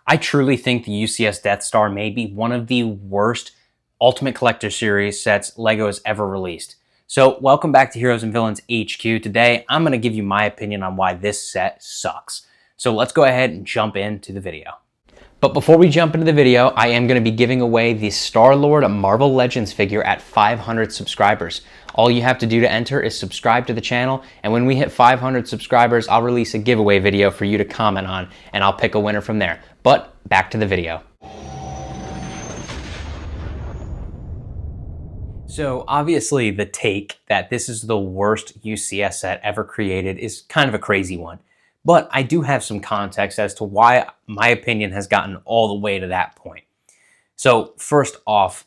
I truly think the UCS Death Star may be one of the worst Ultimate Collector Series sets LEGO has ever released. So welcome back to Heroes and Villains HQ. Today, I'm going to give you my opinion on why this set sucks. So let's go ahead and jump into the video. But before we jump into the video, I am going to be giving away the Star-Lord Marvel Legends figure at 500 subscribers. All you have to do to enter is subscribe to the channel, and when we hit 500 subscribers, I'll release a giveaway video for you to comment on, and I'll pick a winner from there. But back to the video. So obviously the take that this is the worst UCS set ever created is kind of a crazy one. But I do have some context as to why my opinion has gotten all the way to that point. So first off,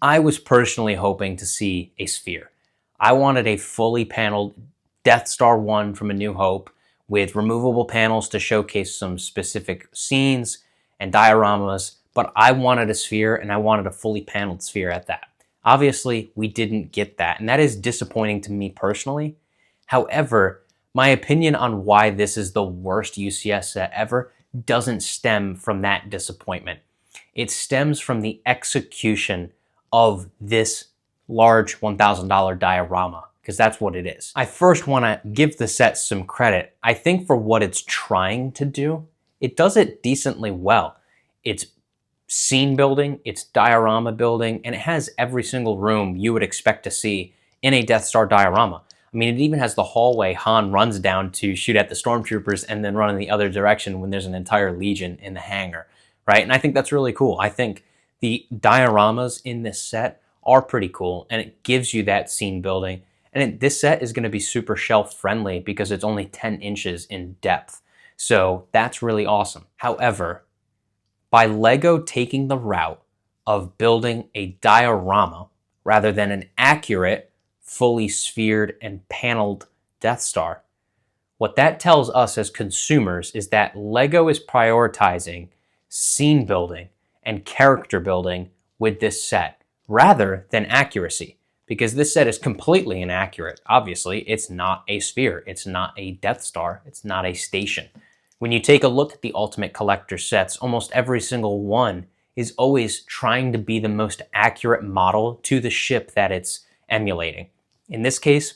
I was personally hoping to see a sphere. I wanted a fully paneled Death Star 1 from A New Hope with removable panels to showcase some specific scenes and dioramas, but I wanted a sphere, and I wanted a fully paneled sphere at that. Obviously, we didn't get that, and that is disappointing to me personally. However, my opinion on why this is the worst UCS set ever doesn't stem from that disappointment. It stems from the execution of this large $1,000 diorama, because that's what it is. I first want to give the set some credit. I think for what it's trying to do, it does it decently well. It's scene building, it's diorama building, and it has every single room you would expect to see in a Death Star diorama. I mean, it even has the hallway Han runs down to shoot at the stormtroopers and then run in the other direction when there's an entire legion in the hangar, right? And I think that's really cool. I think the dioramas in this set are pretty cool, and it gives you that scene building. And this set is going to be super shelf friendly because it's only 10 inches in depth. So that's really awesome. However, by LEGO taking the route of building a diorama rather than an accurate, fully sphered and paneled Death Star, what that tells us as consumers is that LEGO is prioritizing scene building and character building with this set rather than accuracy, because this set is completely inaccurate. Obviously, it's not a sphere, it's not a Death Star, it's not a station. When you take a look at the Ultimate Collector sets, almost every single one is always trying to be the most accurate model to the ship that it's emulating. In this case,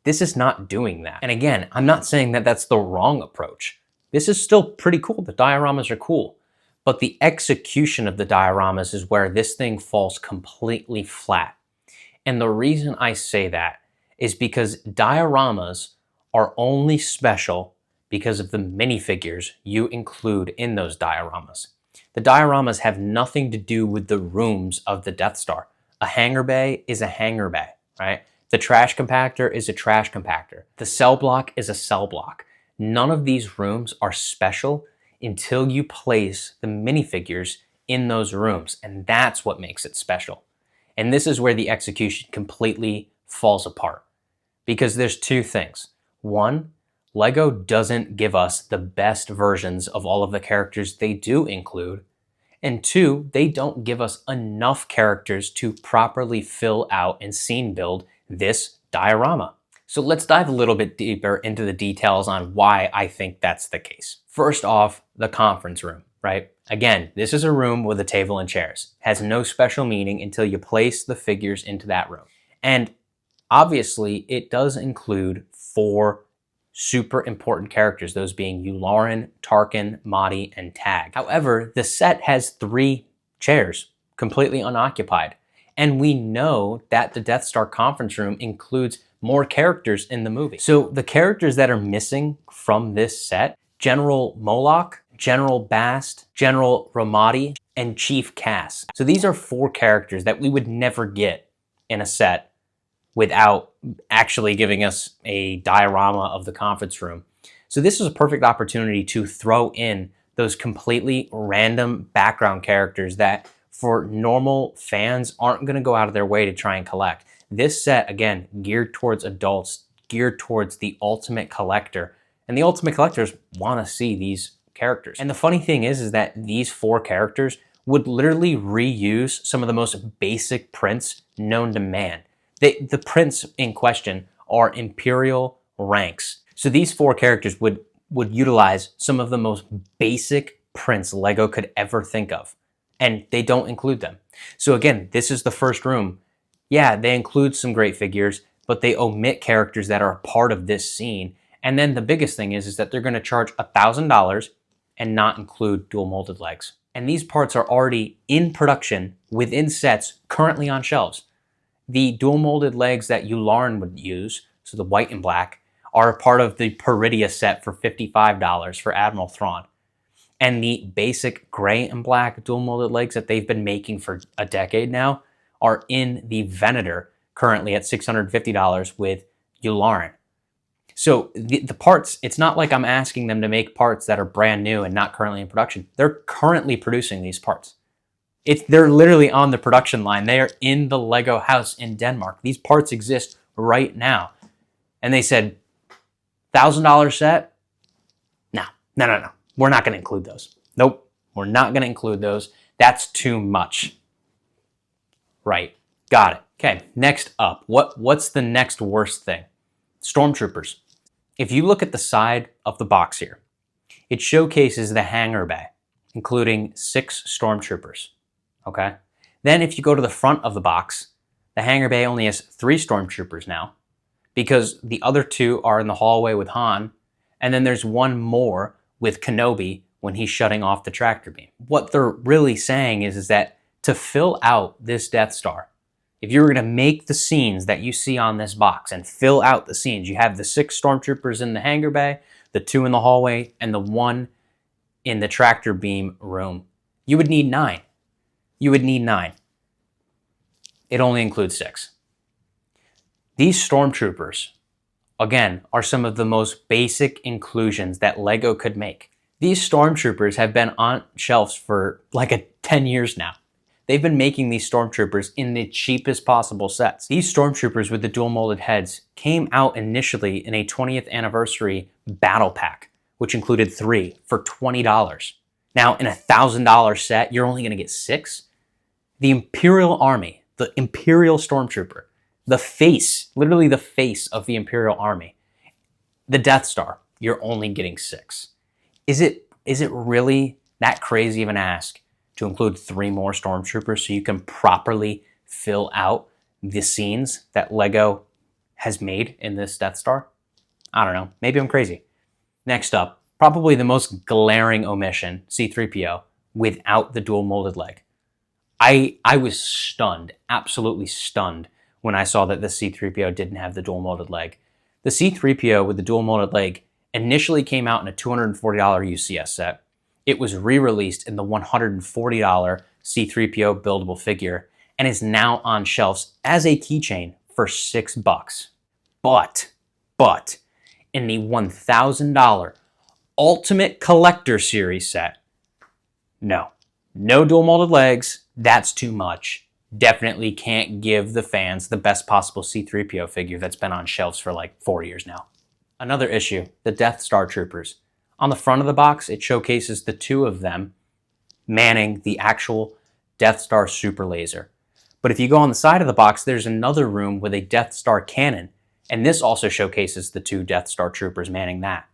this is not doing that. And again, I'm not saying that that's the wrong approach. This is still pretty cool. The dioramas are cool. But the execution of the dioramas is where this thing falls completely flat. And the reason I say that is because dioramas are only special because of the minifigures you include in those dioramas. The dioramas have nothing to do with the rooms of the Death Star. A hangar bay is a hangar bay, right? The trash compactor is a trash compactor. The cell block is a cell block. None of these rooms are special until you place the minifigures in those rooms, and that's what makes it special. And this is where the execution completely falls apart, because there's two things. One, LEGO doesn't give us the best versions of all of the characters they do include. And two, they don't give us enough characters to properly fill out and scene build this diorama. So let's dive a little bit deeper into the details on why I think that's the case. First off, the conference room, right? Again, this is a room with a table and chairs. It has no special meaning until you place the figures into that room. And obviously, it does include 4 super important characters, those being Yularen, Tarkin, Mahdi, and Tag. However, the set has 3 chairs, completely unoccupied. And we know that the Death Star conference room includes more characters in the movie. So the characters that are missing from this set, General Moloch, General Bast, General Ramadi, and Chief Cass. So these are 4 characters that we would never get in a set without actually giving us a diorama of the conference room. So this is a perfect opportunity to throw in those completely random background characters that for normal fans aren't going to go out of their way to try and collect. This set, again, geared towards adults, geared towards the Ultimate Collector, and the Ultimate Collectors want to see these characters. And the funny thing is that these 4 characters would literally reuse some of the most basic prints known to man. The prints in question are Imperial ranks. So these 4 characters would utilize some of the most basic prints Lego could ever think of, and they don't include them. So again, this is the first room. Yeah, they include some great figures, but they omit characters that are a part of this scene. And then the biggest thing is that they're going to charge $1,000 and not include dual molded legs. And these parts are already in production within sets currently on shelves. The dual molded legs that Yularen would use, so the white and black, are a part of the Peridia set for $55 for Admiral Thrawn. And the basic gray and black dual molded legs that they've been making for a decade now are in the Venator, currently at $650 with Yularen. So the parts, it's not like I'm asking them to make parts that are brand new and not currently in production. They're currently producing these parts. They're literally on the production line. They are in the Lego house in Denmark. These parts exist right now. And they said, $1,000 set? No. We're not going to include those. Nope. We're not going to include those. That's too much. Right. Got it. Okay. Next up, what's the next worst thing? Stormtroopers. If you look at the side of the box here, it showcases the hangar bay, including 6 stormtroopers. Okay. Then if you go to the front of the box, the hangar bay only has 3 stormtroopers now, because the other 2 are in the hallway with Han, and then there's one more with Kenobi when he's shutting off the tractor beam. What they're really saying is that to fill out this Death Star, if you were going to make the scenes that you see on this box and fill out the scenes, you have the 6 stormtroopers in the hangar bay, the 2 in the hallway, and the 1 in the tractor beam room. You would need 9. You would need 9. It only includes 6. These stormtroopers, again, are some of the most basic inclusions that Lego could make. These stormtroopers have been on shelves for like 10 years now. They've been making these stormtroopers in the cheapest possible sets. These stormtroopers with the dual molded heads came out initially in a 20th anniversary battle pack, which included 3 for $20. Now, in a $1,000 set, you're only going to get 6. The Imperial Army, the Imperial Stormtrooper, the face, literally the face of the Imperial Army, the Death Star, you're only getting 6. Is it really that crazy of an ask to include 3 more stormtroopers so you can properly fill out the scenes that Lego has made in this Death Star? I don't know. Maybe I'm crazy. Next up, probably the most glaring omission, C-3PO, without the dual molded leg. I was stunned, absolutely stunned, when I saw that the C-3PO didn't have the dual molded leg. The C-3PO with the dual molded leg initially came out in a $240 UCS set. It was re-released in the $140 C-3PO buildable figure and is now on shelves as a keychain for $6. But in the $1,000 Ultimate Collector Series set, no dual molded legs. That's too much. Definitely can't give the fans the best possible C-3PO figure that's been on shelves for like 4 years now. Another issue, the Death Star Troopers. On the front of the box, it showcases the 2 of them manning the actual Death Star super laser. But if you go on the side of the box, there's another room with a Death Star cannon, and this also showcases the 2 Death Star Troopers manning that.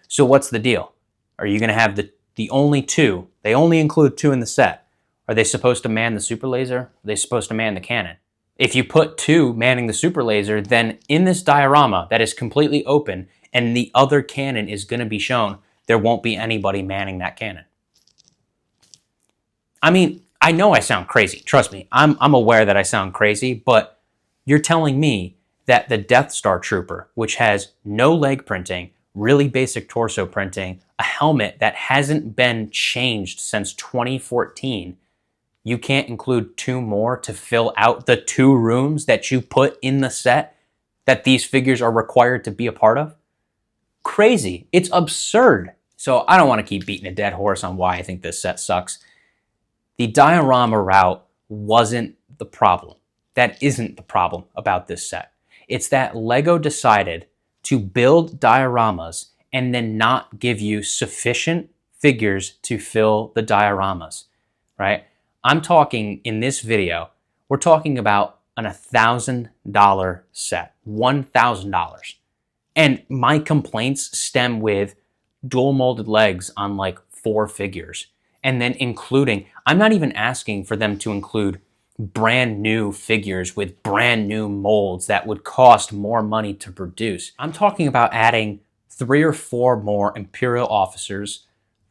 So what's the deal? Are you going to have the only 2? They only include 2 in the set. Are they supposed to man the super laser? Are they supposed to man the cannon? If you put 2 manning the super laser, then in this diorama that is completely open and the other cannon is going to be shown, there won't be anybody manning that cannon. I mean, I know I sound crazy. Trust me, I'm aware that I sound crazy, but you're telling me that the Death Star Trooper, which has no leg printing, really basic torso printing, a helmet that hasn't been changed since 2014, you can't include 2 more to fill out the 2 rooms that you put in the set that these figures are required to be a part of? Crazy. It's absurd. So I don't want to keep beating a dead horse on why I think this set sucks. The diorama route wasn't the problem. That isn't the problem about this set. It's that Lego decided to build dioramas and then not give you sufficient figures to fill the dioramas, right? I'm talking in this video, we're talking about an $1,000 set, $1,000. And my complaints stem with dual molded legs on like 4 figures. And then including, I'm not even asking for them to include brand new figures with brand new molds that would cost more money to produce. I'm talking about adding 3 or 4 more Imperial officers,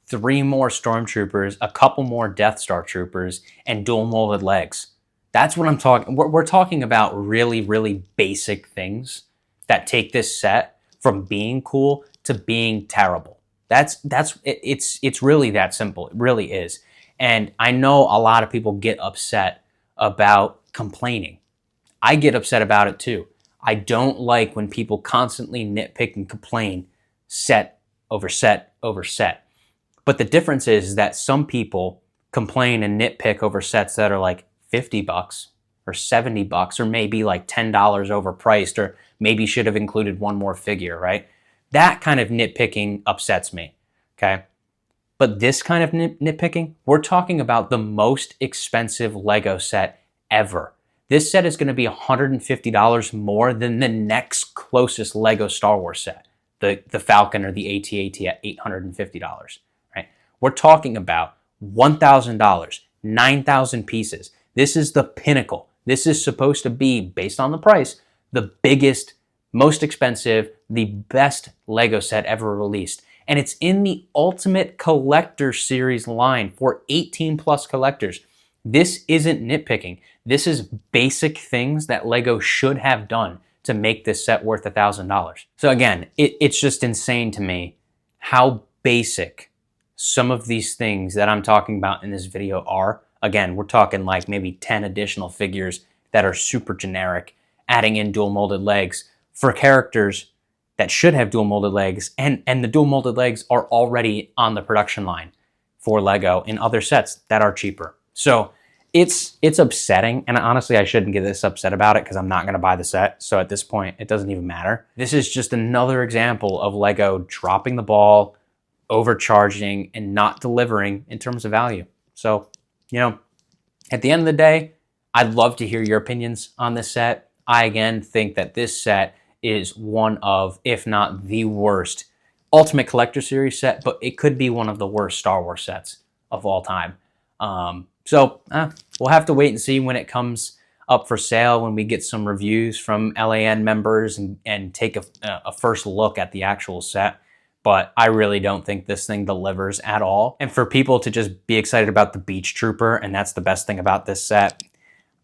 3 more Stormtroopers, a couple more Death Star troopers, and dual molded legs. That's what I'm talking. We're talking about really, really basic things that take this set from being cool to being terrible. It's really that simple. It really is. And I know a lot of people get upset about complaining. I get upset about it too. I don't like when people constantly nitpick and complain set over set over set. But the difference is that some people complain and nitpick over sets that are like $50 or $70 or maybe like $10 overpriced, or maybe should have included one more figure, right? That kind of nitpicking upsets me, okay? But this kind of nitpicking, we're talking about the most expensive Lego set ever. This set is going to be $150 more than the next closest Lego Star Wars set, the Falcon or the AT-AT at $850, right? We're talking about $1,000, 9,000 pieces. This is the pinnacle. This is supposed to be, based on the price, the biggest, most expensive, the best Lego set ever released. And it's in the Ultimate Collector Series line for 18 plus collectors. This isn't nitpicking. This is basic things that Lego should have done to make this set worth $1,000. So again, it's just insane to me how basic some of these things that I'm talking about in this video are. Again, we're talking like maybe 10 additional figures that are super generic, adding in dual molded legs for characters that should have dual molded legs, and the dual molded legs are already on the production line for Lego in other sets that are cheaper. So it's upsetting, and honestly, I shouldn't get this upset about it because I'm not going to buy the set. So at this point, it doesn't even matter. This is just another example of Lego dropping the ball, overcharging, and not delivering in terms of value. So, you know, at the end of the day, I'd love to hear your opinions on this set. I, again, think that this set is one of, if not the worst, Ultimate Collector Series set, but it could be one of the worst Star Wars sets of all time. We'll have to wait and see when it comes up for sale, when we get some reviews from LAN members and take a first look at the actual set. But I really don't think this thing delivers at all. And for people to just be excited about the Beach Trooper, and that's the best thing about this set,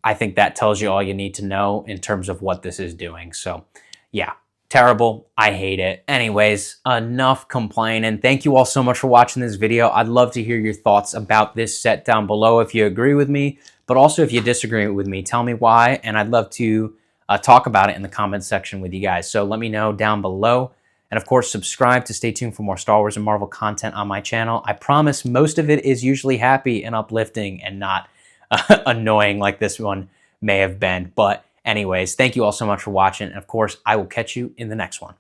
I think that tells you all you need to know in terms of what this is doing. So yeah, terrible. I hate it. Anyways, enough complaining. Thank you all so much for watching this video. I'd love to hear your thoughts about this set down below if you agree with me, but also if you disagree with me, tell me why, and I'd love to talk about it in the comments section with you guys. So let me know down below. And of course, subscribe to stay tuned for more Star Wars and Marvel content on my channel. I promise most of it is usually happy and uplifting and not annoying like this one may have been. But anyways, thank you all so much for watching. And of course, I will catch you in the next one.